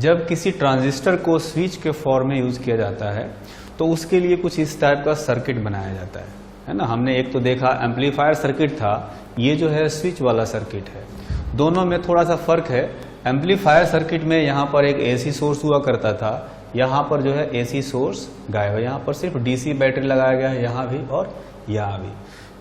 जब किसी ट्रांजिस्टर को स्विच के फॉर्म में यूज किया जाता है तो उसके लिए कुछ इस टाइप का सर्किट बनाया जाता है ना। हमने एक तो देखा एम्पलीफायर सर्किट था, ये जो है स्विच वाला सर्किट है। दोनों में थोड़ा सा फर्क है। एम्पलीफायर सर्किट में यहाँ पर एक एसी सोर्स हुआ करता था, यहाँ पर जो है एसी सोर्स गायब है, यहाँ पर सिर्फ डीसी बैटरी लगाया गया है, यहाँ भी और यहाँ भी।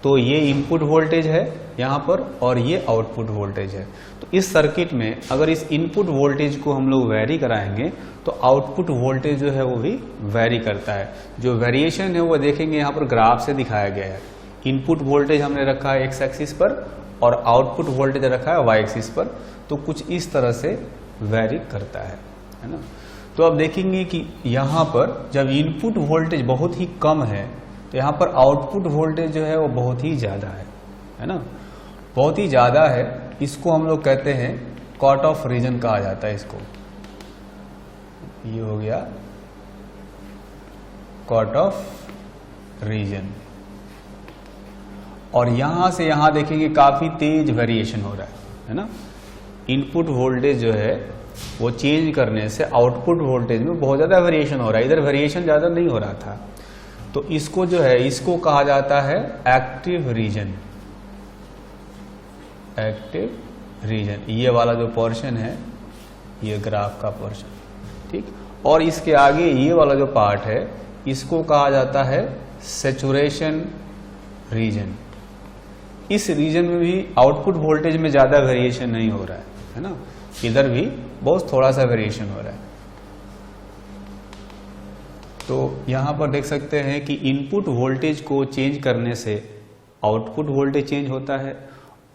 तो ये इनपुट वोल्टेज है यहाँ पर और ये आउटपुट वोल्टेज है। तो इस सर्किट में अगर इस इनपुट वोल्टेज को हम लोग वैरी कराएंगे तो आउटपुट वोल्टेज जो है वो भी वैरी करता है। जो वेरिएशन है वो देखेंगे यहाँ पर ग्राफ से दिखाया गया है। इनपुट वोल्टेज हमने रखा है एक्स एक्सिस पर और आउटपुट वोल्टेज रखा है वाई एक्सिस पर। तो कुछ इस तरह से वैरी करता है ना। तो अब देखेंगे कि यहाँ पर जब इनपुट वोल्टेज बहुत ही कम है तो यहाँ पर आउटपुट वोल्टेज जो है वो बहुत ही ज्यादा है ना, बहुत ही ज्यादा है। इसको हम लोग कहते हैं कट ऑफ रीजन कहा जाता है इसको। ये हो गया कट ऑफ रीजन। और यहां से यहां देखेंगे काफी तेज वेरिएशन हो रहा है ना। इनपुट वोल्टेज जो है वो चेंज करने से आउटपुट वोल्टेज में बहुत ज्यादा वेरिएशन हो रहा है। इधर वेरिएशन ज्यादा नहीं हो रहा था। तो इसको जो है इसको कहा जाता है एक्टिव रीजन। एक्टिव रीजन ये वाला जो पोर्शन है ये ग्राफ का पोर्शन, ठीक। और इसके आगे ये वाला जो पार्ट है इसको कहा जाता है सैचुरेशन रीजन। इस रीजन में भी आउटपुट वोल्टेज में ज्यादा वेरिएशन नहीं हो रहा है ना। इधर भी बहुत थोड़ा सा वेरिएशन हो रहा है। तो यहां पर देख सकते हैं कि इनपुट वोल्टेज को चेंज करने से आउटपुट वोल्टेज चेंज होता है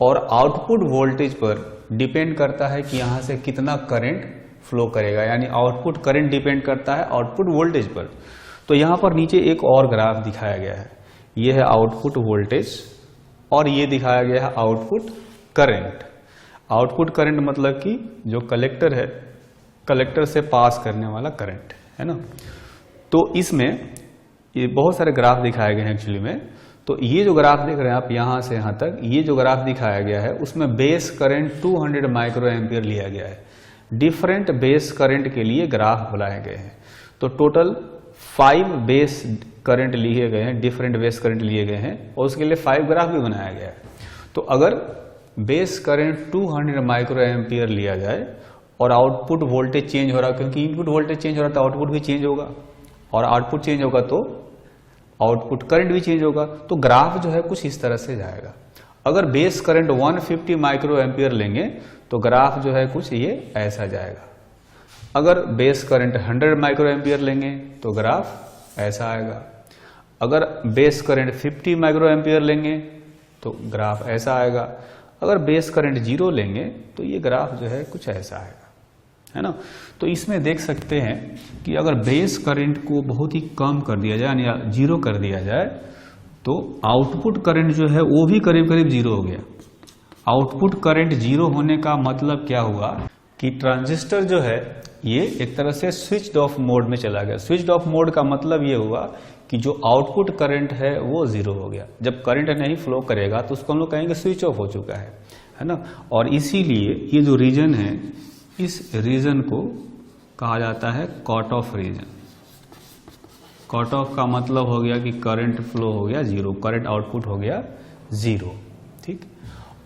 और आउटपुट वोल्टेज पर डिपेंड करता है कि यहां से कितना करंट फ्लो करेगा, यानी आउटपुट करंट डिपेंड करता है आउटपुट वोल्टेज पर। तो यहां पर नीचे एक और ग्राफ दिखाया गया है। यह है आउटपुट वोल्टेज और ये दिखाया गया है आउटपुट करंट। आउटपुट करंट मतलब कि जो कलेक्टर है, कलेक्टर से पास करने वाला करंट है ना। तो इसमें ये बहुत सारे ग्राफ दिखाए गए हैं एक्चुअली में। तो ये जो ग्राफ देख रहे हैं आप यहां से यहां तक, ये जो ग्राफ दिखाया गया है उसमें बेस करंट 200 माइक्रो एम्पियर लिया गया है। डिफरेंट बेस करंट के लिए ग्राफ बनाए गए हैं। तो टोटल 5 बेस करंट लिए गए हैं, डिफरेंट बेस करंट लिए गए हैं और उसके लिए 5 ग्राफ भी बनाया गया है। तो अगर बेस करंट 200 माइक्रो एम्पियर लिया जाए और आउटपुट वोल्टेज चेंज हो रहा है, क्योंकि इनपुट वोल्टेज चेंज हो रहा है तो आउटपुट भी चेंज होगा और आउटपुट चेंज होगा तो आउटपुट करंट भी चेंज होगा। तो ग्राफ जो है कुछ इस तरह से जाएगा। अगर बेस करंट 150 माइक्रो एम्पियर लेंगे तो ग्राफ जो है कुछ ये ऐसा जाएगा। अगर बेस करंट 100 माइक्रो एम्पियर लेंगे तो ग्राफ ऐसा आएगा। अगर बेस करंट 50 माइक्रो एम्पियर लेंगे तो ग्राफ ऐसा आएगा। अगर बेस करंट 0 लेंगे तो ये ग्राफ जो है कुछ ऐसा आएगा, है ना। तो इसमें देख सकते हैं कि अगर बेस करंट को बहुत ही कम कर दिया जाए यानी 0 कर दिया जाए तो आउटपुट करंट जो है वो भी करीब करीब 0 हो गया। आउटपुट करंट 0 होने का मतलब क्या हुआ कि ट्रांजिस्टर जो है ये एक तरह से स्विच्ड ऑफ मोड में चला गया। स्विच्ड ऑफ मोड का मतलब ये हुआ कि जो आउटपुट करंट है वो 0 हो गया। जब करंट नहीं फ्लो करेगा तो उसको हम लोग कहेंगे स्विच ऑफ हो चुका है ना। और इसीलिए ये जो रीजन है इस रीजन को कहा जाता है cut off region. Cut off का मतलब हो गया कि करंट फ्लो हो गया 0, करंट आउटपुट हो गया 0, ठीक।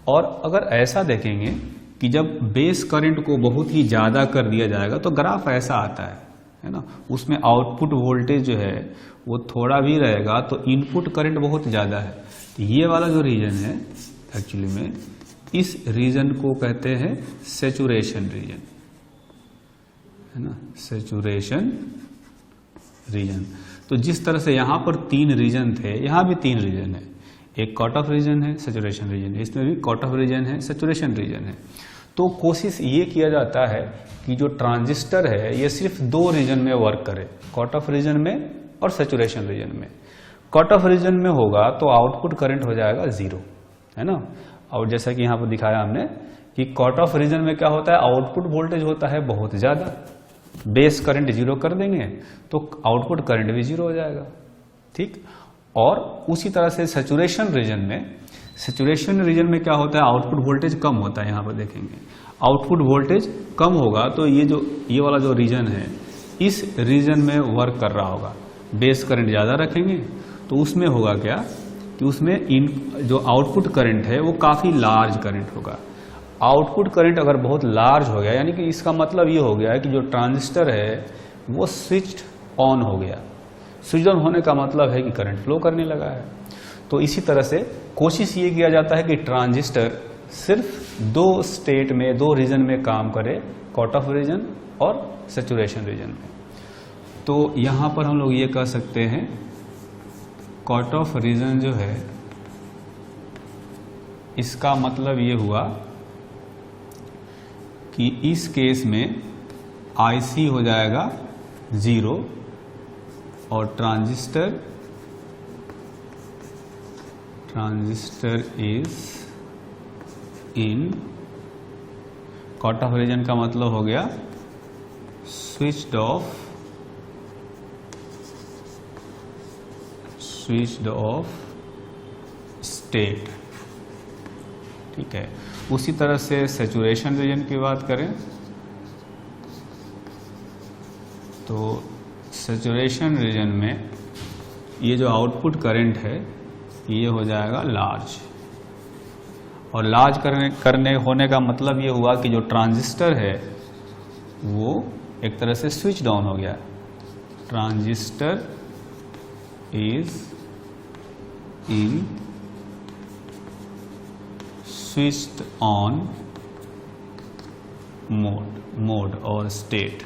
और अगर ऐसा देखेंगे कि जब बेस करंट को बहुत ही ज्यादा कर दिया जाएगा तो ग्राफ ऐसा आता है ना। उसमें आउटपुट वोल्टेज जो है वो थोड़ा भी रहेगा तो इनपुट करंट बहुत ज्यादा है। तो ये वाला जो रीजन है एक्चुअली में इस रीजन को कहते हैं सैचुरेशन रीजन, है ना, सैचुरेशन रीजन। तो जिस तरह से यहां पर 3 रीजन थे, यहां भी 3 रीजन है। एक कट ऑफ रीजन है, सैचुरेशन रीजन है, इसमें भी कट ऑफ रीजन है, सैचुरेशन रीजन है। तो कोशिश ये किया जाता है कि जो ट्रांजिस्टर है ये सिर्फ 2 रीजन में वर्क करे, कट ऑफ रीजन में और सैचुरेशन रीजन में। कट ऑफ रीजन में होगा तो आउटपुट करंट हो जाएगा 0, है ना। और जैसा कि यहां पर दिखाया हमने कि कट ऑफ रीजन में क्या होता है, आउटपुट वोल्टेज होता है बहुत ज्यादा। बेस करंट 0 कर देंगे तो आउटपुट करंट भी 0 हो जाएगा, ठीक। और उसी तरह से सैचुरेशन रीजन में सैचुरेशन रीजन में क्या होता है, आउटपुट वोल्टेज कम होता है। यहाँ पर देखेंगे आउटपुट वोल्टेज कम होगा तो ये वाला जो रीजन है, इस रीजन में वर्क कर रहा होगा। बेस करंट ज़्यादा रखेंगे तो उसमें होगा क्या कि उसमें जो आउटपुट करंट है वो काफ़ी लार्ज करंट होगा। आउटपुट करंट अगर बहुत लार्ज हो गया, यानी कि इसका मतलब ये हो गया कि जो ट्रांजिस्टर है वो स्विच्ड ऑन हो गया। स्विच ऑन होने का मतलब है कि करंट फ्लो करने लगा है। तो इसी तरह से कोशिश ये किया जाता है कि ट्रांजिस्टर सिर्फ 2 स्टेट में, 2 रीजन में काम करे, कट ऑफ रीजन और सैचुरेशन रीजन में। तो यहाँ पर हम लोग ये कह सकते हैं कट ऑफ रीजन जो है, इसका मतलब ये हुआ कि इस केस में IC हो जाएगा 0 और transistor is in cut off region का मतलब हो गया स्विच्ड ऑफ स्टेट। ठीक है, उसी तरह से सैचुरेशन रीजन की बात करें तो सैचुरेशन रीजन में ये जो आउटपुट करंट है ये हो जाएगा लार्ज, और लार्ज करने होने का मतलब ये हुआ कि जो ट्रांजिस्टर है वो एक तरह से स्विच डाउन हो गया। Transistor is in switched on mode और state.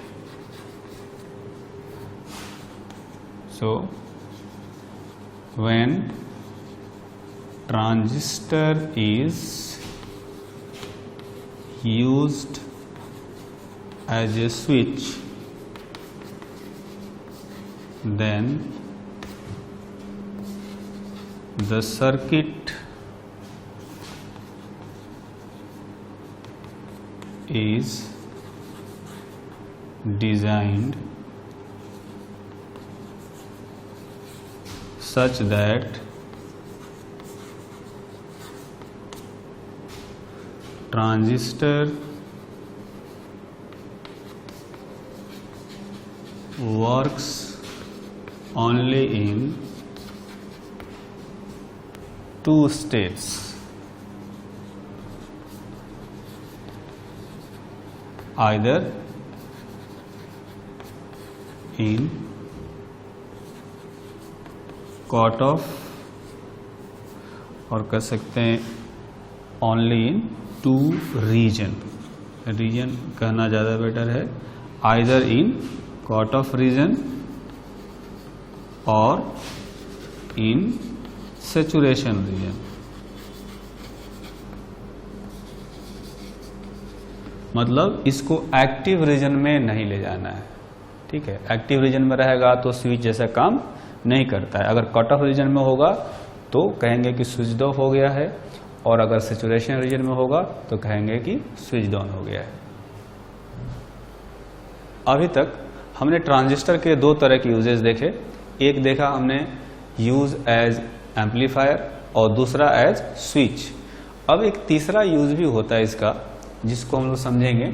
So when transistor is used as a switch, then the circuit is designed such that transistor works only in 2 states, either in cut off और कह सकते हैं only in 2 reason कहना ज़्यादा better है, either in cut off region और in saturation region. मतलब इसको एक्टिव रीजन में नहीं ले जाना है। ठीक है, एक्टिव रीजन में रहेगा तो स्विच जैसा काम नहीं करता है। अगर कट ऑफ रीजन में होगा तो कहेंगे कि स्विच ऑफ हो गया है, और अगर सैचुरेशन रीजन में होगा तो कहेंगे कि स्विच ऑन हो गया है। अभी तक हमने ट्रांजिस्टर के 2 तरह के यूजेस देखे। एक देखा हमने यूज एज एम्पलीफायर और दूसरा एज स्विच। अब एक तीसरा यूज भी होता है इसका, जिसको हम लोग समझेंगे।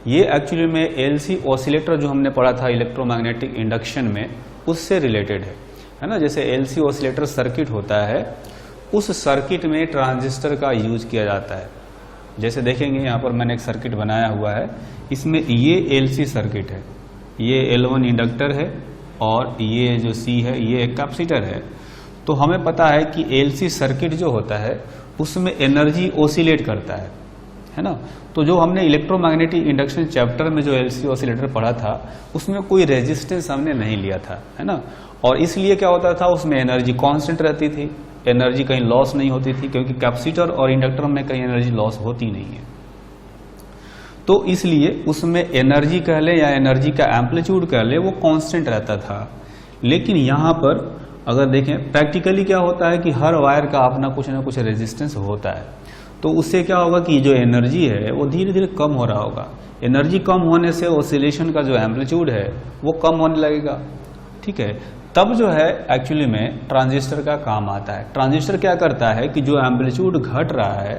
ये एक्चुअली में LC ऑसिलेटर जो हमने पढ़ा था इलेक्ट्रोमैग्नेटिक इंडक्शन में, उससे रिलेटेड है ना। जैसे LC ऑसिलेटर सर्किट होता है, उस सर्किट में ट्रांजिस्टर का यूज किया जाता है। जैसे देखेंगे यहाँ पर मैंने एक सर्किट बनाया हुआ है, इसमें ये LC सर्किट है, ये L1 इंडक्टर है और ये जो C है ये एक कैपेसिटर है। तो हमें पता है कि LC सर्किट जो होता है उसमें एनर्जी ऑसिलेट करता है ना। तो जो हमने इलेक्ट्रोमैग्नेटिक इंडक्शन चैप्टर में जो LC ऑसिलेटर पढ़ा था उसमें कोई रेजिस्टेंस हमने नहीं लिया था, है ना। और इसलिए क्या होता था, उसमें एनर्जी कांस्टेंट रहती थी, एनर्जी कहीं लॉस नहीं होती थी, क्योंकि कैपेसिटर और इंडक्टर में कहीं एनर्जी लॉस होती नहीं है। तो इसलिए उसमें एनर्जी कह ले या एनर्जी का एम्पलीट्यूड कह ले वो कांस्टेंट रहता था। लेकिन यहाँ पर अगर देखें प्रैक्टिकली क्या होता है कि हर वायर का अपना कुछ ना कुछ रेजिस्टेंस होता है। तो उससे क्या होगा कि जो एनर्जी है वो धीरे धीरे कम हो रहा होगा। एनर्जी कम होने से ऑसिलेशन का जो एम्पलीट्यूड है वो कम होने लगेगा। ठीक है, तब जो है एक्चुअली में ट्रांजिस्टर का काम आता है। ट्रांजिस्टर क्या करता है कि जो एम्पलीट्यूड घट रहा है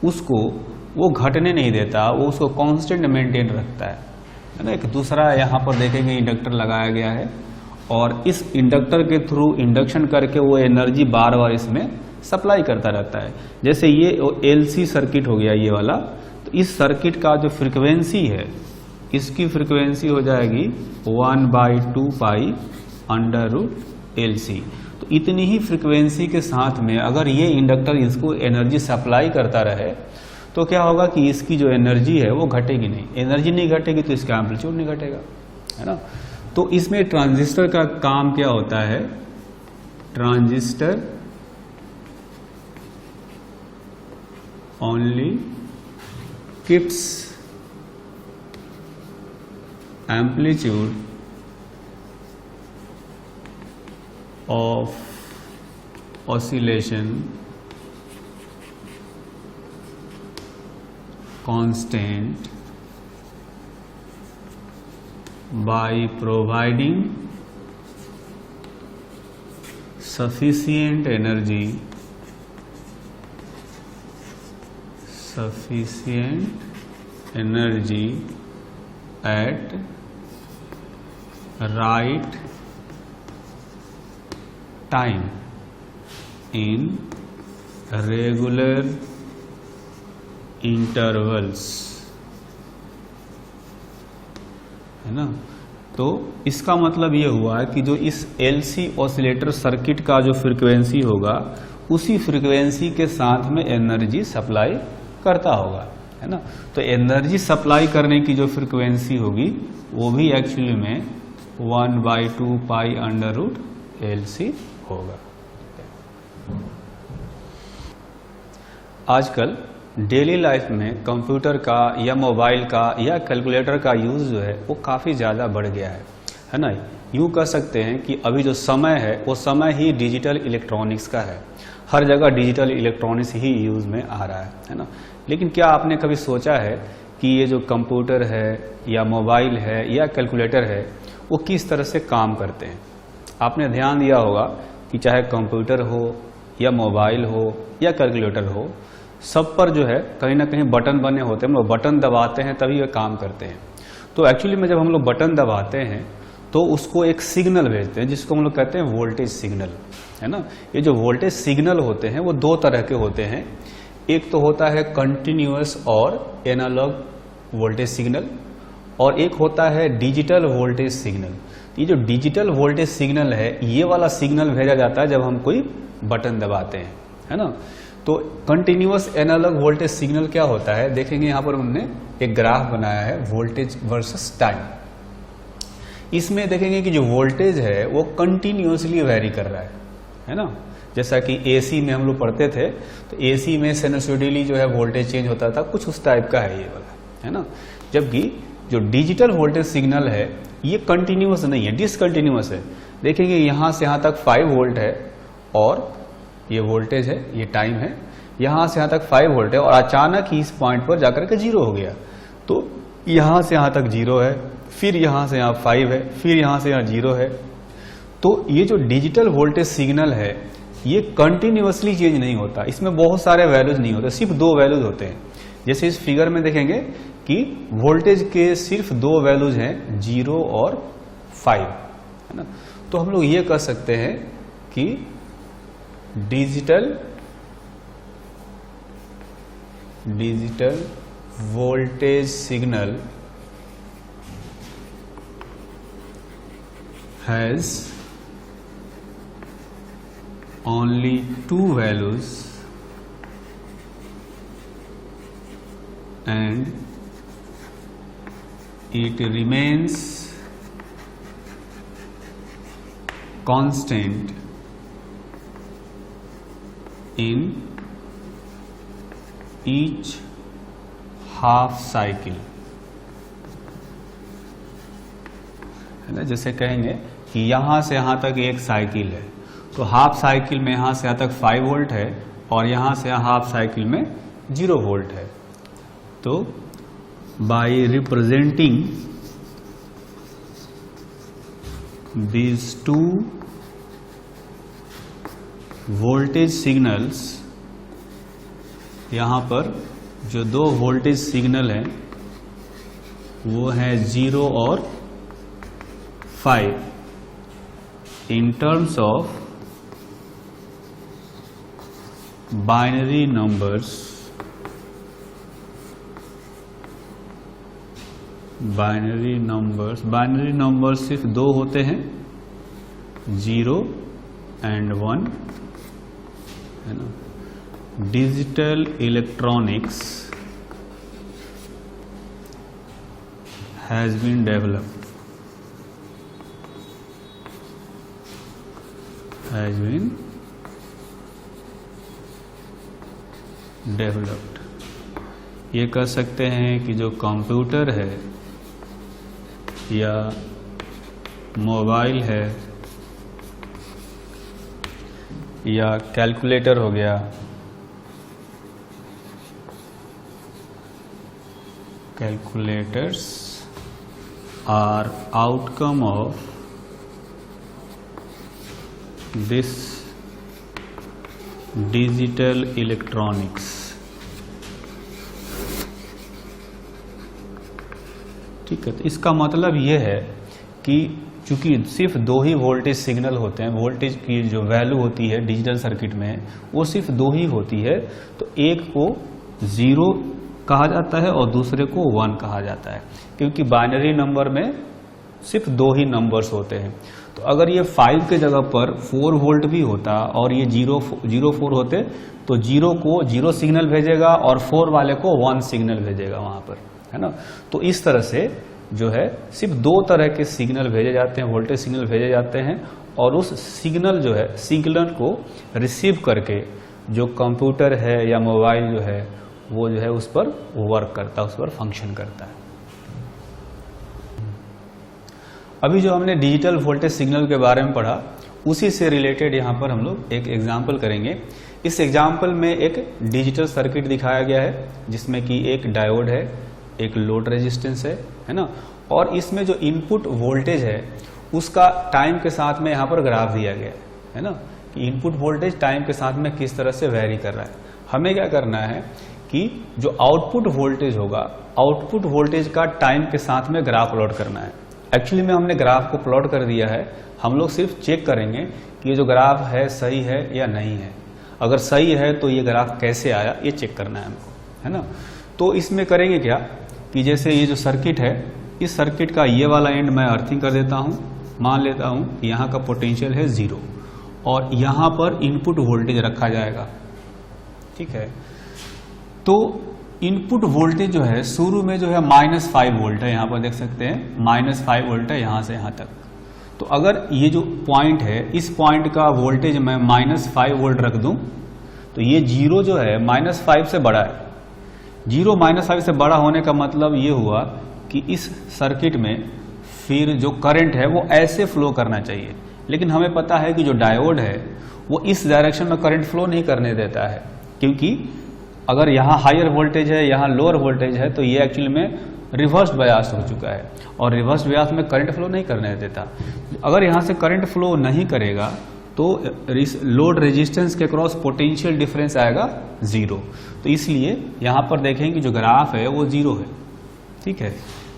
उसको वो घटने नहीं देता, वो उसको कांस्टेंट मेंटेन रखता है ना। एक दूसरा यहाँ पर देखेंगे इंडक्टर लगाया गया है और इस इंडक्टर के थ्रू इंडक्शन करके वो एनर्जी बार बार इसमें सप्लाई करता रहता है। जैसे ये एलसी सर्किट हो गया ये वाला, तो इस सर्किट का जो फ्रीक्वेंसी है इसकी फ्रीक्वेंसी हो जाएगी 1/2 पाई अंडर रूट LC। तो इतनी ही फ्रीक्वेंसी के साथ में अगर ये इंडक्टर इसको एनर्जी सप्लाई करता रहे तो क्या होगा कि इसकी जो एनर्जी है वो घटेगी नहीं। एनर्जी नहीं घटेगी तो इसका एम्पलीट्यूड नहीं घटेगा, है ना। तो इसमें ट्रांजिस्टर का काम क्या होता है, transistor only keeps amplitude of oscillation constant by providing sufficient energy at right time in regular intervals, है ना। तो इसका मतलब ये हुआ कि जो इस LC ऑसिलेटर सर्किट का जो फ्रीक्वेंसी होगा उसी फ्रीक्वेंसी के साथ में एनर्जी सप्लाई करता होगा, है ना। तो एनर्जी सप्लाई करने की जो फ्रीक्वेंसी होगी वो भी एक्चुअली में 1/2 पाई अंडर रूट LC होगा। आजकल डेली लाइफ में कंप्यूटर का या मोबाइल का या कैलकुलेटर का यूज जो है वो काफ़ी ज़्यादा बढ़ गया है ना। यूँ कह सकते हैं कि अभी जो समय है वो समय ही डिजिटल इलेक्ट्रॉनिक्स का है। हर जगह डिजिटल इलेक्ट्रॉनिक्स ही यूज़ में आ रहा है ना। लेकिन क्या आपने कभी सोचा है कि ये जो कंप्यूटर है या मोबाइल है या कैलकुलेटर है वो किस तरह से काम करते हैं। आपने ध्यान दिया होगा कि चाहे कंप्यूटर हो या मोबाइल हो या कैलकुलेटर हो, सब पर जो है कहीं ना कहीं बटन बने होते हैं। हम लोग बटन दबाते हैं तभी वे काम करते हैं। तो एक्चुअली में जब हम लोग बटन दबाते हैं तो उसको एक सिग्नल भेजते हैं जिसको हम लोग कहते हैं वोल्टेज सिग्नल, है ना। ये जो वोल्टेज सिग्नल होते हैं वो दो तरह के होते हैं। एक तो होता है कंटिन्यूअस और एनालॉग वोल्टेज सिग्नल और एक होता है डिजिटल वोल्टेज सिग्नल। ये जो डिजिटल वोल्टेज सिग्नल है ये वाला सिग्नल भेजा जाता है जब हम कोई बटन दबाते हैं, है ना। तो कंटिन्यूअस एनालॉग वोल्टेज सिग्नल क्या होता है, देखेंगे यहाँ पर हमने एक ग्राफ बनाया है वोल्टेज वर्सेस टाइम। इसमें देखेंगे कि जो वोल्टेज है वो कंटिन्यूअसली वेरी कर रहा है ना। जैसा कि AC में हम लोग पढ़ते थे तो AC में साइनसॉइडली जो है वोल्टेज चेंज होता था, कुछ उस टाइप का है ये वाला, है ना। जबकि जो डिजिटल वोल्टेज सिग्नल है ये कंटिन्यूअस नहीं है, डिसकंटिन्यूअस है। देखेंगे यहाँ से यहाँ तक 5 वोल्ट है और ये वोल्टेज है, ये टाइम है। यहाँ से यहाँ तक 5 वोल्ट है और अचानक ही इस पॉइंट पर जाकर के 0 हो गया। तो यहाँ से यहाँ तक 0 है, फिर यहाँ से यहाँ 5 है, फिर यहाँ से यहाँ 0 है। तो ये जो डिजिटल वोल्टेज सिग्नल है ये कंटिन्यूअसली चेंज नहीं होता, इसमें बहुत सारे वैल्यूज नहीं होते, सिर्फ 2 वैल्यूज होते हैं। जैसे इस फिगर में देखेंगे कि वोल्टेज के सिर्फ 2 वैल्यूज हैं, 0 और 5, है ना। तो हम लोग ये कह सकते हैं कि digital voltage signal has only 2 values and it remains constant in each half cycle, है ना। जैसे कहेंगे कि यहाँ से यहाँ तक एक साइकिल है तो हाफ साइकिल में यहाँ से यहाँ तक 5 वोल्ट है और यहाँ से हाफ साइकिल में 0 वोल्ट है। तो by these two voltage signals, यहाँ पर जो दो वोल्टेज सिग्नल हैं वो है 0 और 5 in terms of binary numbers. Binary numbers सिर्फ दो होते हैं, 0 एंड 1, है ना। Digital electronics has been developed. ये कह सकते हैं कि जो कंप्यूटर है या मोबाइल है या कैलकुलेटर हो गया, calculators are outcome of this digital electronics. ठीक है, तो इसका मतलब ये है कि चूंकि सिर्फ दो ही वोल्टेज सिग्नल होते हैं, वोल्टेज की जो वैल्यू होती है डिजिटल सर्किट में वो सिर्फ दो ही होती है, तो एक को 0 कहा जाता है और दूसरे को 1 कहा जाता है, क्योंकि बाइनरी नंबर में सिर्फ दो ही नंबर्स होते हैं। तो अगर ये 5 के जगह पर 4 वोल्ट भी होता और ये 0 4 होते तो 0 को 0 सिग्नल भेजेगा और 4 वाले को 1 सिग्नल भेजेगा वहां पर, है ना। तो इस तरह से जो है सिर्फ दो तरह के सिग्नल भेजे जाते हैं, वोल्टेज सिग्नल भेजे जाते हैं, और उस सिग्नल जो है सिग्नल को रिसीव करके जो कंप्यूटर है या मोबाइल जो है वो जो है उस पर वर्क करता है, उस पर फंक्शन करता है। अभी जो हमने डिजिटल वोल्टेज सिग्नल के बारे में पढ़ा उसी से रिलेटेड यहाँ पर हम लोग एक एग्जाम्पल करेंगे। इस एग्जाम्पल में एक डिजिटल सर्किट दिखाया गया है जिसमें कि एक डायोड है, एक लोड रेजिस्टेंस है ना, और इसमें जो इनपुट वोल्टेज है उसका टाइम के साथ में यहाँ पर ग्राफ दिया गया है ना, कि इनपुट वोल्टेज टाइम के साथ में किस तरह से वेरी कर रहा है। हमें क्या करना है कि जो आउटपुट वोल्टेज होगा, आउटपुट वोल्टेज का टाइम के साथ में ग्राफ प्लॉट करना है। एक्चुअली में हमने ग्राफ को प्लॉट कर दिया है, हम लोग सिर्फ चेक करेंगे कि ये जो ग्राफ है सही है या नहीं है। अगर सही है तो ये ग्राफ कैसे आया ये चेक करना है हमको, है ना। तो इसमें करेंगे क्या कि जैसे ये जो सर्किट है, इस सर्किट का ये वाला एंड मैं अर्थिंग कर देता हूं, मान लेता हूं कि यहाँ का पोटेंशियल है 0 और यहाँ पर इनपुट वोल्टेज रखा जाएगा। ठीक है, तो इनपुट वोल्टेज जो है शुरू में जो है -5 वोल्ट है, यहाँ पर देख सकते हैं -5 वोल्ट है यहाँ से यहाँ तक। तो अगर ये जो पॉइंट है इस पॉइंट का वोल्टेज मैं -5 वोल्ट रख दूं तो ये 0 जो है -5 से बड़ा है। 0 -5 से बड़ा होने का मतलब ये हुआ कि इस सर्किट में फिर जो करंट है वो ऐसे फ्लो करना चाहिए, लेकिन हमें पता है कि जो डायोड है वो इस डायरेक्शन में करंट फ्लो नहीं करने देता है, क्योंकि अगर यहाँ हायर वोल्टेज है यहाँ लोअर वोल्टेज है तो ये एक्चुअली में रिवर्स बायस हो चुका है और रिवर्स बायस में करंट फ्लो नहीं करने देता। अगर यहाँ से करंट फ्लो नहीं करेगा तो लोड रेजिस्टेंस के क्रॉस पोटेंशियल डिफरेंस आएगा 0। तो इसलिए यहाँ पर देखें कि जो ग्राफ है वो 0 है। ठीक है,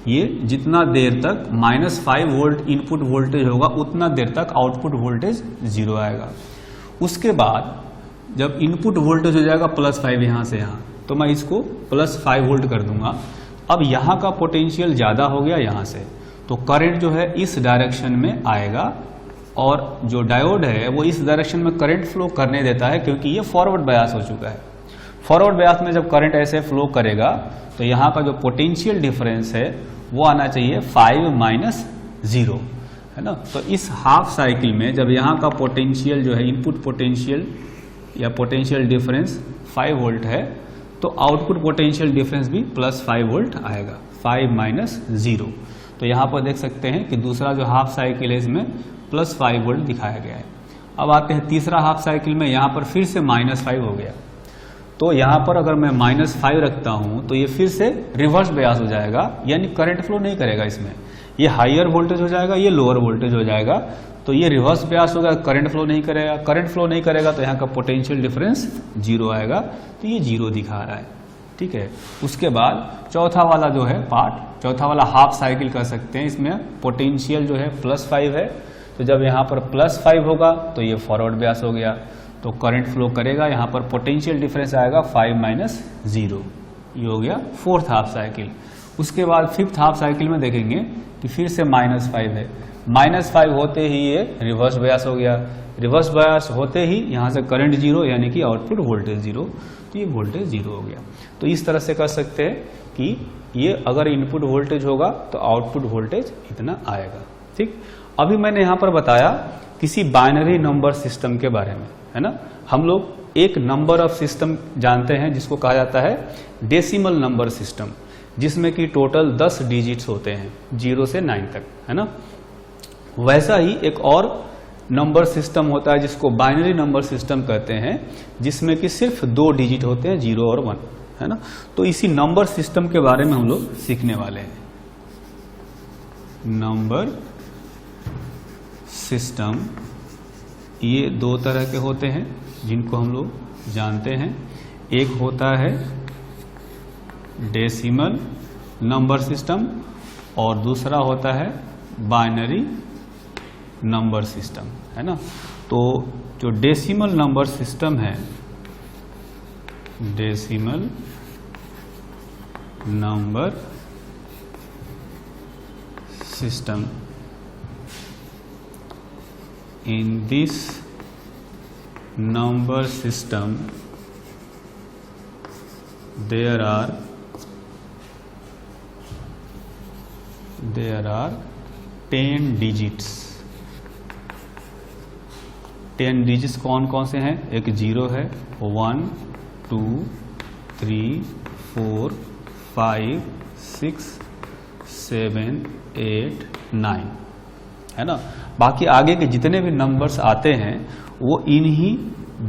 ये जितना देर तक -5 वोल्ट इनपुट वोल्टेज होगा उतना देर तक आउटपुट वोल्टेज 0 आएगा। उसके बाद जब इनपुट वोल्टेज हो जाएगा +5 यहाँ से यहाँ, तो मैं इसको +5 वोल्ट कर दूंगा। अब यहाँ का पोटेंशियल ज्यादा हो गया यहाँ से, तो करंट जो है इस डायरेक्शन में आएगा और जो डायोड है वो इस डायरेक्शन में करंट फ्लो करने देता है, क्योंकि ये फॉरवर्ड बायस हो चुका है। फॉरवर्ड बायस में जब करंट ऐसे फ्लो करेगा तो यहाँ का जो पोटेंशियल डिफरेंस है वो आना चाहिए 5 - 0, है ना। तो इस हाफ साइकिल में जब यहाँ का पोटेंशियल जो है इनपुट पोटेंशियल या पोटेंशियल डिफरेंस 5 वोल्ट है तो आउटपुट पोटेंशियल डिफरेंस भी +5 वोल्ट आएगा, 5 - 0। तो यहाँ पर देख सकते हैं कि दूसरा जो हाफ साइकिल है इसमें +5 वोल्ट दिखाया गया है। अब आते हैं तीसरा हाफ साइकिल में, यहाँ पर फिर से -5 हो गया। तो यहाँ पर अगर मैं -5 रखता हूँ तो ये फिर से रिवर्स बायस हो जाएगा, यानी करंट फ्लो नहीं करेगा इसमें। ये हायर वोल्टेज हो जाएगा, ये लोअर वोल्टेज हो जाएगा। तो ये रिवर्स बायस होगा, करंट फ्लो नहीं करेगा, करंट फ्लो नहीं करेगा तो यहाँ का पोटेंशियल डिफरेंस 0 आएगा, तो ये 0 दिखा रहा है। ठीक है, उसके बाद चौथा वाला जो है पार्ट, चौथा वाला हाफ साइकिल कर सकते हैं। इसमें पोटेंशियल जो है +5 है, तो जब यहाँ पर +5 होगा तो ये फॉरवर्ड बायस हो गया, तो करंट फ्लो करेगा, यहाँ पर पोटेंशियल डिफरेंस आएगा 5 - 0, ये हो गया फोर्थ हाफ साइकिल। उसके बाद फिफ्थ हाफ साइकिल में देखेंगे कि फिर से -5 है, -5 होते ही ये रिवर्स बायस हो गया, रिवर्स बायस होते ही यहाँ से करंट 0 यानी कि आउटपुट वोल्टेज 0, तो ये वोल्टेज 0 हो गया। तो इस तरह से कर सकते हैं कि ये अगर इनपुट वोल्टेज होगा तो आउटपुट वोल्टेज इतना आएगा। ठीक, अभी मैंने यहाँ पर बताया किसी बाइनरी नंबर सिस्टम के बारे में, है ना। हम लोग एक नंबर ऑफ सिस्टम जानते हैं जिसको कहा जाता है डेसिमल नंबर सिस्टम, जिसमें कि टोटल 10 डिजिट्स होते हैं 0 से 9 तक, है ना। वैसा ही एक और नंबर सिस्टम होता है जिसको बाइनरी नंबर सिस्टम कहते हैं, जिसमें कि सिर्फ 2 डिजिट होते हैं, 0 और 1, है ना। तो इसी नंबर सिस्टम के बारे में हम लोग सीखने वाले हैं। नंबर सिस्टम ये 2 तरह के होते हैं जिनको हम लोग जानते हैं। एक होता है डेसिमल नंबर सिस्टम और दूसरा होता है बाइनरी नंबर सिस्टम, है ना। तो जो डेसिमल नंबर सिस्टम है, decimal number system, in this number system there are 10 digits। 10 digits कौन कौन से हैं? एक 0 है, 1 2 3 4 5 6 7 8 9, है ना। बाकी आगे के जितने भी नंबर्स आते हैं वो इन्हीं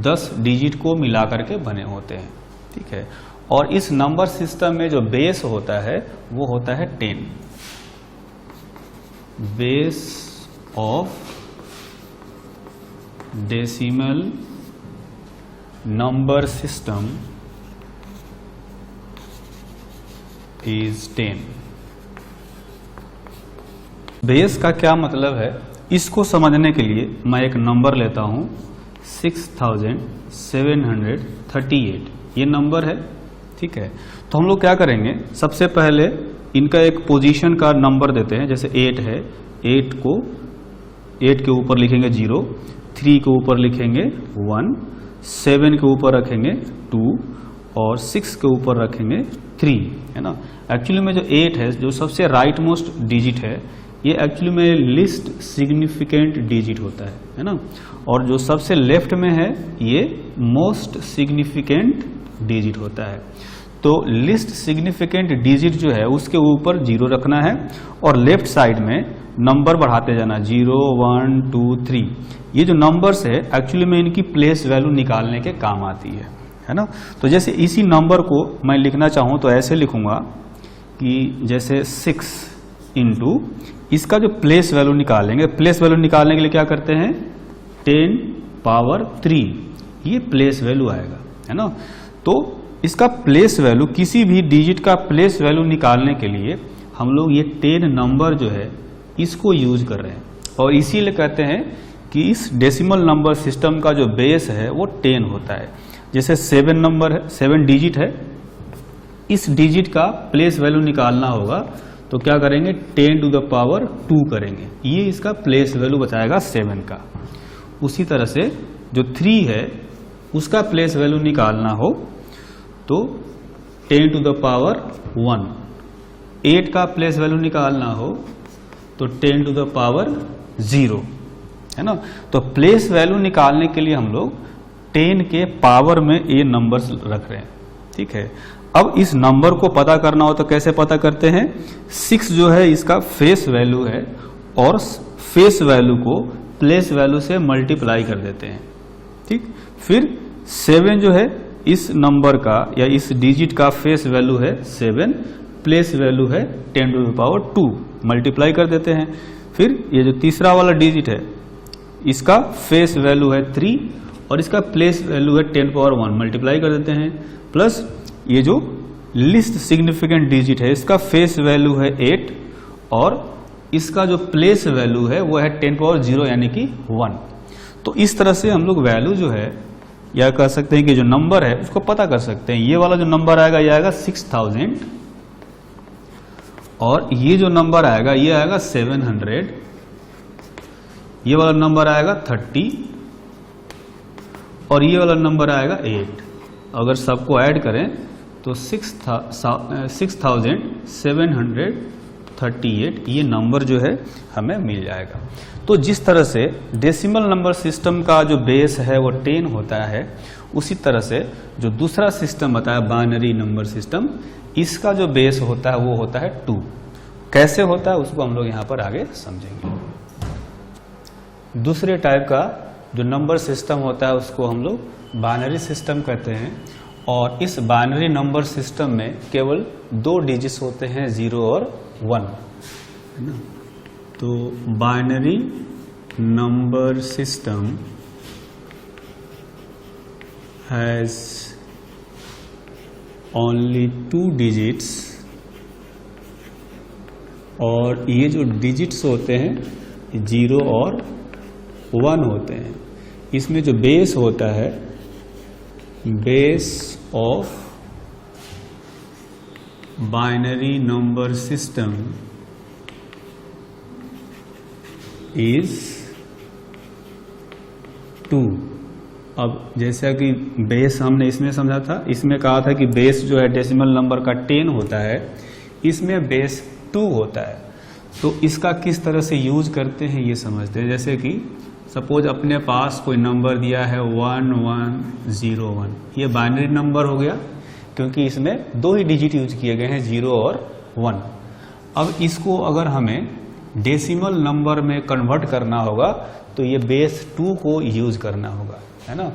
10 डिजिट को मिला करके बने होते हैं। ठीक है, और इस नंबर सिस्टम में जो बेस होता है वो होता है 10। Base of decimal number system is 10। Base का क्या मतलब है, इसको समझने के लिए मैं एक नंबर लेता हूं 6738, ये नंबर है। ठीक है, तो हम लोग क्या करेंगे, सबसे पहले इनका एक पोजीशन का नंबर देते हैं। जैसे 8 है, 8 के ऊपर लिखेंगे 0, 3 के ऊपर लिखेंगे 1, 7 के ऊपर रखेंगे 2 और 6 के ऊपर रखेंगे 3, है ना। एक्चुअली में जो 8 है, जो सबसे राइट मोस्ट डिजिट है, ये एक्चुअली में लिस्ट सिग्निफिकेंट डिजिट होता है ना। और जो सबसे लेफ्ट में है ये मोस्ट सिग्निफिकेंट डिजिट होता है। तो लिस्ट सिग्निफिकेंट डिजिट जो है उसके ऊपर 0 रखना है और लेफ्ट साइड में नंबर बढ़ाते जाना, 0 1 2 3। ये जो नंबर्स है एक्चुअली में इनकी प्लेस वैल्यू निकालने के काम आती है ना। तो जैसे इसी नंबर को मैं लिखना चाहूँ तो ऐसे लिखूंगा कि जैसे 6 इंटू इसका जो प्लेस वैल्यू निकालेंगे, प्लेस वैल्यू निकालने के लिए क्या करते हैं, 10 पावर 3, ये प्लेस वैल्यू आएगा, है ना। तो इसका प्लेस वैल्यू, किसी भी डिजिट का प्लेस वैल्यू निकालने के लिए हम लोग ये 10 नंबर जो है इसको यूज कर रहे हैं। और इसीलिए कहते हैं कि इस डेसिमल नंबर सिस्टम का जो बेस है वो 10 होता है। जैसे 7 नंबर है, 7 डिजिट है, इस डिजिट का प्लेस वैल्यू निकालना होगा तो क्या करेंगे, 10 टू द पावर 2 करेंगे, ये इसका प्लेस वैल्यू बताएगा 7 का। उसी तरह से जो 3 है उसका प्लेस वैल्यू निकालना हो तो 10 टू द पावर 1, 8 का प्लेस वैल्यू निकालना हो तो 10 टू द पावर 0, है ना। तो प्लेस वैल्यू निकालने के लिए हम लोग 10 के पावर में ये नंबर्स रख रहे हैं। ठीक है, अब इस नंबर को पता करना हो तो कैसे पता करते हैं, 6 जो है इसका फेस वैल्यू है और फेस वैल्यू को प्लेस वैल्यू से मल्टीप्लाई कर देते हैं। ठीक, फिर 7 जो है इस नंबर का या इस डिजिट का फेस वैल्यू है 7, प्लेस वैल्यू है 10 टू द पावर 2, मल्टीप्लाई कर देते हैं। फिर ये जो तीसरा वाला डिजिट है इसका फेस वैल्यू है 3 और इसका प्लेस वैल्यू है 10 पावर 1, मल्टीप्लाई कर देते हैं। प्लस ये जो लिस्ट सिग्निफिकेंट डिजिट है इसका फेस वैल्यू है 8 और इसका जो प्लेस वैल्यू है वो है 10 पावर 0 यानी कि 1। तो इस तरह से हम लोग वैल्यू जो है या कह सकते हैं कि जो नंबर है उसको पता कर सकते हैं। ये वाला जो नंबर आएगा ये आएगा 6000 और ये जो नंबर आएगा ये आएगा 700, ये वाला नंबर आएगा 30 और ये वाला नंबर आएगा 8। अगर सबको ऐड करें तो 6738 ये नंबर जो है हमें मिल जाएगा। तो जिस तरह से डेसिमल नंबर सिस्टम का जो बेस है वो 10 होता है, उसी तरह से जो दूसरा सिस्टम बताया बाइनरी नंबर सिस्टम, इसका जो बेस होता है वो होता है 2। कैसे होता है उसको हम लोग यहाँ पर आगे समझेंगे। दूसरे टाइप का जो नंबर सिस्टम होता है उसको हम लोग बाइनरी सिस्टम कहते हैं और इस बाइनरी नंबर सिस्टम में केवल 2 डिजिट्स होते हैं, 0 और 1, है ना। तो binary number system has only 2 digits और ये जो डिजिट्स होते हैं 0 और 1 होते हैं। इसमें जो बेस होता है, base of binary number system is 2। अब जैसा कि बेस हमने इसमें समझा था, इसमें कहा था कि बेस जो है डेसिमल नंबर का 10 होता है, इसमें बेस 2 होता है। तो इसका किस तरह से यूज करते हैं ये समझते हैं। जैसे कि सपोज अपने पास कोई नंबर दिया है 1101, ये बाइनरी नंबर हो गया क्योंकि इसमें 2 ही डिजिट यूज किए गए हैं, 0 और 1। अब इसको अगर हमें डेसिमल नंबर में कन्वर्ट करना होगा तो ये बेस 2 को यूज करना होगा, है ना।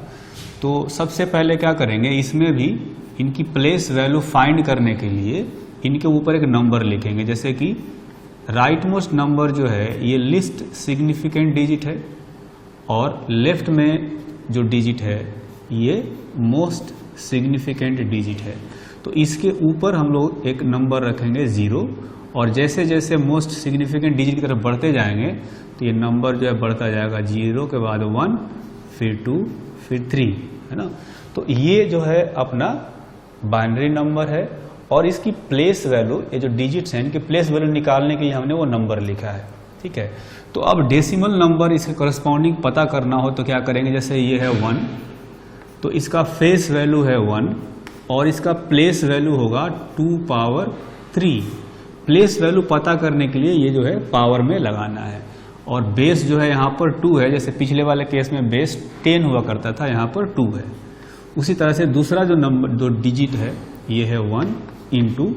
तो सबसे पहले क्या करेंगे, इसमें भी इनकी प्लेस वैल्यू फाइंड करने के लिए इनके ऊपर एक नंबर लिखेंगे। जैसे कि राइट मोस्ट नंबर जो है ये लिस्ट सिग्निफिकेंट डिजिट है और लेफ्ट में जो डिजिट है ये मोस्ट सिग्निफिकेंट डिजिट है। तो इसके ऊपर हम लोग एक नंबर रखेंगे 0 और जैसे जैसे मोस्ट सिग्निफिकेंट डिजिट की तरफ बढ़ते जाएंगे तो ये नंबर जो है बढ़ता जाएगा, 0 के बाद 1, फिर 2, फिर 3, है ना। तो ये जो है अपना बाइनरी नंबर है और इसकी प्लेस वैल्यू, ये जो डिजिट्स हैं इनकी प्लेस वैल्यू निकालने के लिए हमने वो नंबर लिखा है, ठीक है। तो अब डेसिमल नंबर इसके करस्पॉन्डिंग पता करना हो तो क्या करेंगे, जैसे ये है 1 तो इसका फेस वैल्यू है 1 और इसका प्लेस वैल्यू होगा 2 पावर 3। प्लेस वैल्यू पता करने के लिए ये जो है पावर में लगाना है और बेस जो है यहाँ पर 2 है। जैसे पिछले वाले केस में बेस 10 हुआ करता था, यहाँ पर 2 है। उसी तरह से दूसरा जो नंबर, जो डिजिट है ये है 1 इंटू,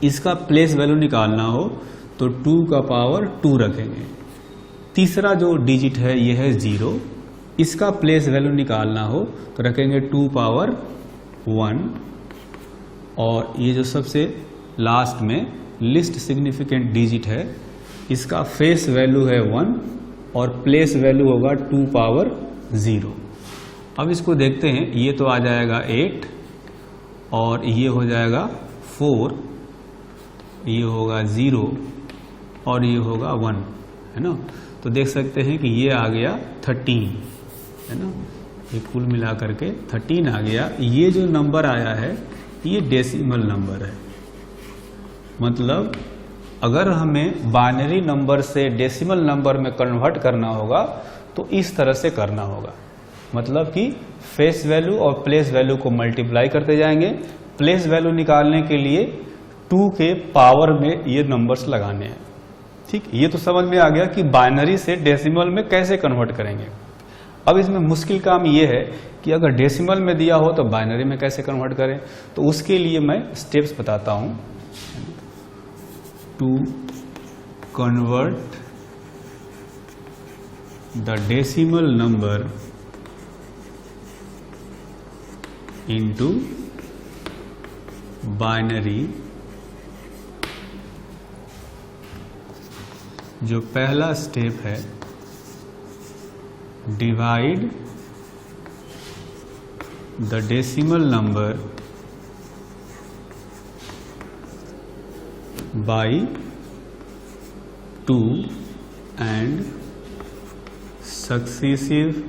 इसका प्लेस वैल्यू निकालना हो तो 2 का पावर 2 रखेंगे। तीसरा जो डिजिट है ये है 0, इसका प्लेस वैल्यू निकालना हो तो रखेंगे 2 पावर 1 और ये जो सबसे लास्ट में लिस्ट सिग्निफिकेंट डिजिट है इसका फेस वैल्यू है 1 और प्लेस वैल्यू होगा 2 पावर 0। अब इसको देखते हैं, ये तो आ जाएगा 8 और ये हो जाएगा 4, ये होगा 0 और ये होगा 1, है ना। तो देख सकते हैं कि ये आ गया 13, है ना। ये कुल मिला करके 13 आ गया। ये जो नंबर आया है ये डेसिमल नंबर है। मतलब अगर हमें बाइनरी नंबर से डेसिमल नंबर में कन्वर्ट करना होगा तो इस तरह से करना होगा। मतलब कि फेस वैल्यू और प्लेस वैल्यू को मल्टीप्लाई करते जाएंगे। प्लेस वैल्यू निकालने के लिए 2 के पावर में ये नंबर्स लगाने हैं, ठीक। ये तो समझ में आ गया कि बाइनरी से डेसिमल में कैसे कन्वर्ट करेंगे। अब इसमें मुश्किल काम ये है कि अगर डेसिमल में दिया हो तो बाइनरी में कैसे कन्वर्ट करें। तो उसके लिए मैं स्टेप्स बताता हूं। To convert the decimal number into binary, जो पहला स्टेप है, divide the decimal number by 2 and successive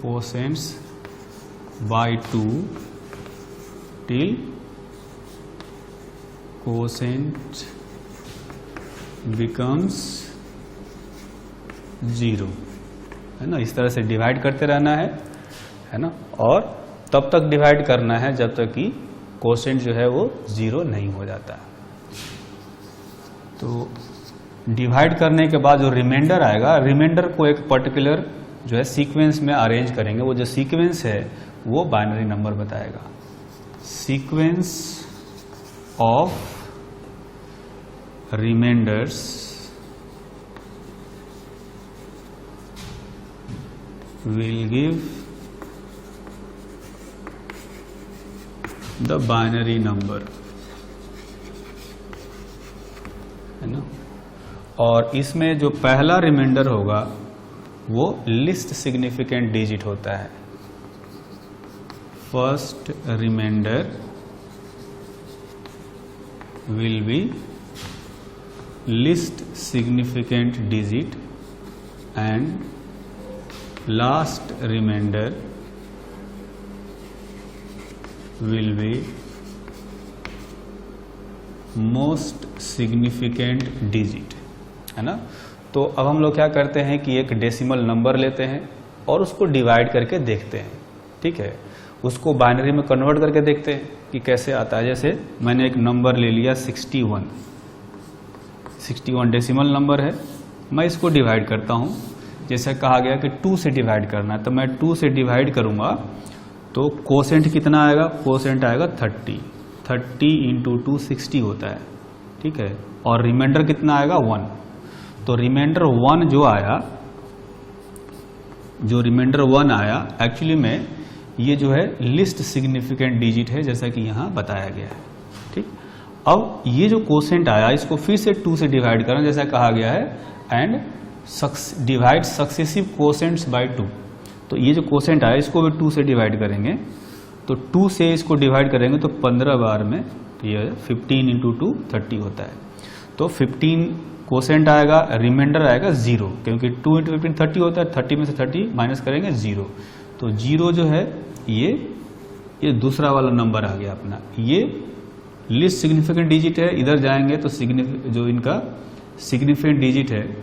quotients by 2 till quotient becomes 0, है ना। इस तरह से डिवाइड करते रहना है ना, और तब तक डिवाइड करना है जब तक कि क्वोशेंट जो है वो 0 नहीं हो जाता। तो डिवाइड करने के बाद जो रिमाइंडर आएगा, रिमाइंडर को एक पर्टिकुलर जो है सीक्वेंस में अरेंज करेंगे। वो जो सीक्वेंस है वो बाइनरी नंबर बताएगा। Sequence of remainders will give the binary number, है ना। और इसमें जो पहला रिमाइंडर होगा वो लिस्ट सिग्निफिकेंट डिजिट होता है। First remainder will be least significant digit and last remainder will be most significant digit, है ना। तो अब हम लोग क्या करते हैं कि एक डेसिमल नंबर लेते हैं और उसको डिवाइड करके देखते हैं, ठीक है। उसको बाइनरी में कन्वर्ट करके देखते हैं कि कैसे आता है। जैसे मैंने एक नंबर ले लिया 61 डेसिमल नंबर है, मैं इसको डिवाइड करता हूँ। जैसे कहा गया कि 2 से डिवाइड करना है, तो मैं 2 से डिवाइड करूंगा तो कोसेंट कितना आएगा, कोसेंट आएगा 30 इंटू 2 60 होता है, ठीक है। और रिमाइंडर कितना आएगा 1। तो रिमाइंडर 1 जो रिमाइंडर 1 आया एक्चुअली में ये जो है लिस्ट सिग्निफिकेंट डिजिट है, जैसा कि यहाँ बताया गया है, ठीक। अब ये जो कोसेंट आया इसको फिर से 2 से डिवाइड करना, जैसा कहा गया है, एंड डिवाइड सक्सेसिव कोसेंट्स बाय 2। तो ये जो कोसेंट आया इसको भी 2 से डिवाइड करेंगे, तो 2 से इसको डिवाइड करेंगे तो 15 बार में ये 15 इंटू 2 30 होता है। तो 15 कोसेंट आएगा, रिमाइंडर आएगा 0, क्योंकि 2 इंटू 15 30 होता है। 30 में से 30 माइनस करेंगे 0, तो 0 जो है ये दूसरा वाला नंबर आ गया अपना। ये लिस्ट सिग्निफिकेंट डिजिट है, इधर जाएंगे तो जो इनका सिग्निफिकेंट डिजिट है,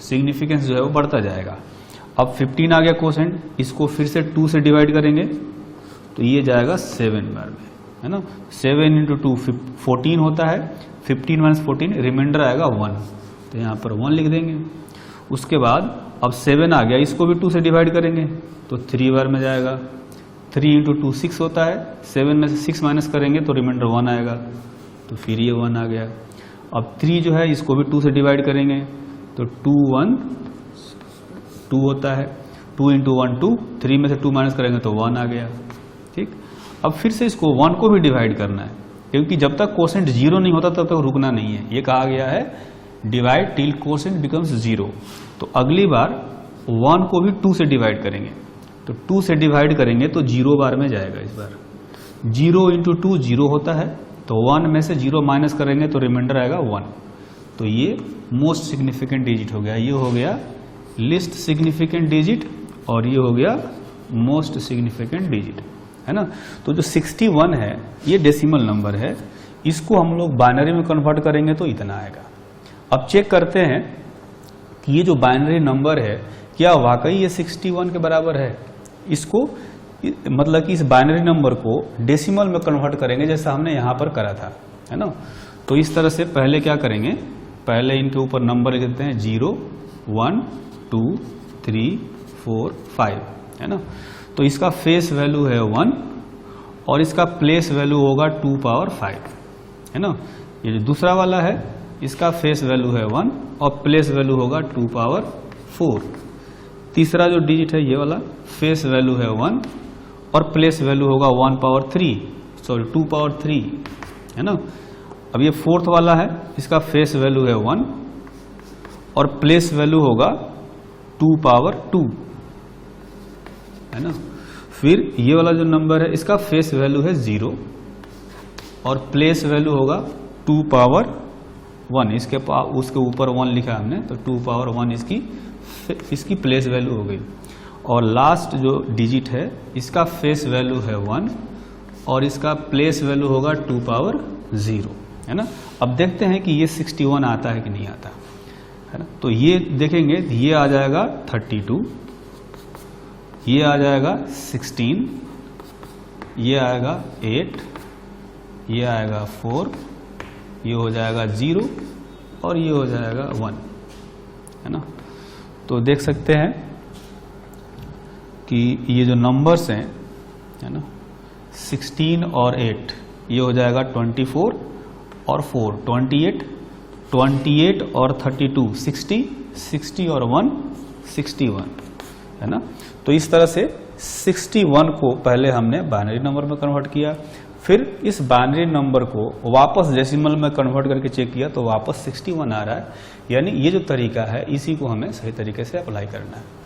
सिग्निफिकेंस जो है वो बढ़ता जाएगा। अब 15 आ गया कोसेंट, इसको फिर से 2 से डिवाइड करेंगे तो ये जाएगा 7 बार में, है ना। 7 इंटू 2 14 होता है, 15 माइनस 14 रिमाइंडर आएगा 1, तो यहाँ पर 1 लिख देंगे। उसके बाद अब 7 आ गया, इसको भी 2 से डिवाइड करेंगे तो 3 बार में जाएगा। 3 इंटू 2 6 होता है, 7 में से 6 माइनस करेंगे तो रिमाइंडर 1 आएगा, तो फिर ये 1 आ गया। अब 3 जो है इसको भी 2 से डिवाइड करेंगे तो 2 1 2 होता है, 2 इंटू 1 2, 3 में से 2 माइनस करेंगे तो 1 आ गया, ठीक। अब फिर से इसको 1 को भी डिवाइड करना है, क्योंकि जब तक कोसेंट 0 नहीं होता तब तक रुकना नहीं है। ये कहा गया है डिवाइड टिल कोसेंट बिकम्स 0। तो अगली बार 1 को भी 2 से डिवाइड करेंगे, तो 2 से डिवाइड करेंगे तो 0 बार में जाएगा। इस बार 0 इंटू 2 0 होता है, तो 1 में से 0 माइनस करेंगे तो रिमाइंडर आएगा 1। तो ये मोस्ट सिग्निफिकेंट डिजिट हो गया। ये हो गया लिस्ट सिग्निफिकेंट डिजिट और ये हो गया मोस्ट सिग्निफिकेंट डिजिट, है ना। तो जो 61 है ये डेसिमल नंबर है, इसको हम लोग बाइनरी में कन्वर्ट करेंगे तो इतना आएगा। अब चेक करते हैं कि ये जो बाइनरी नंबर है क्या वाकई ये 61 के बराबर है। इसको मतलब कि इस बाइनरी नंबर को डेसिमल में कन्वर्ट करेंगे, जैसा हमने यहां पर करा था, है ना। तो इस तरह से पहले क्या करेंगे, पहले इनके ऊपर नंबर लिख देते हैं 0 1 2 3 4 5, है ना। तो इसका फेस वैल्यू है 1 और इसका प्लेस वैल्यू होगा 2 पावर 5, है ना। ये जो दूसरा वाला है इसका फेस वैल्यू है 1 और प्लेस वैल्यू होगा 2 पावर 4। तीसरा जो डिजिट है ये वाला फेस वैल्यू है 1 और प्लेस वैल्यू होगा 1 पावर 3, सॉरी 2 पावर 3, है ना। अब ये फोर्थ वाला है, इसका फेस वैल्यू है 1 और प्लेस वैल्यू होगा 2 पावर 2, है ना। फिर ये वाला जो नंबर है इसका फेस वैल्यू है 0 और प्लेस वैल्यू होगा 2 पावर 1, उसके ऊपर 1 लिखा हमने, तो 2 पावर 1 इसकी प्लेस वैल्यू हो गई। और लास्ट जो डिजिट है इसका फेस वैल्यू है 1 और इसका प्लेस वैल्यू होगा 2 पावर 0, है ना। अब देखते हैं कि ये 61 आता है कि नहीं आता, है ना। तो ये देखेंगे, ये आ जाएगा 32, ये आ जाएगा 16, ये आएगा 8, ये आएगा 4, ये हो जाएगा 0 और ये हो जाएगा 1, है ना। तो देख सकते हैं कि ये जो नंबर्स हैं, है ना, 16 और 8, ये हो जाएगा 24 और 4 28, 28 और 32 60, 60 और 1 61, है ना। तो इस तरह से 61 को पहले हमने बाइनरी नंबर में कन्वर्ट किया, फिर इस बाइनरी नंबर को वापस डेसिमल में कन्वर्ट करके चेक किया तो वापस 61 आ रहा है। यानी ये जो तरीका है इसी को हमें सही तरीके से अप्लाई करना है।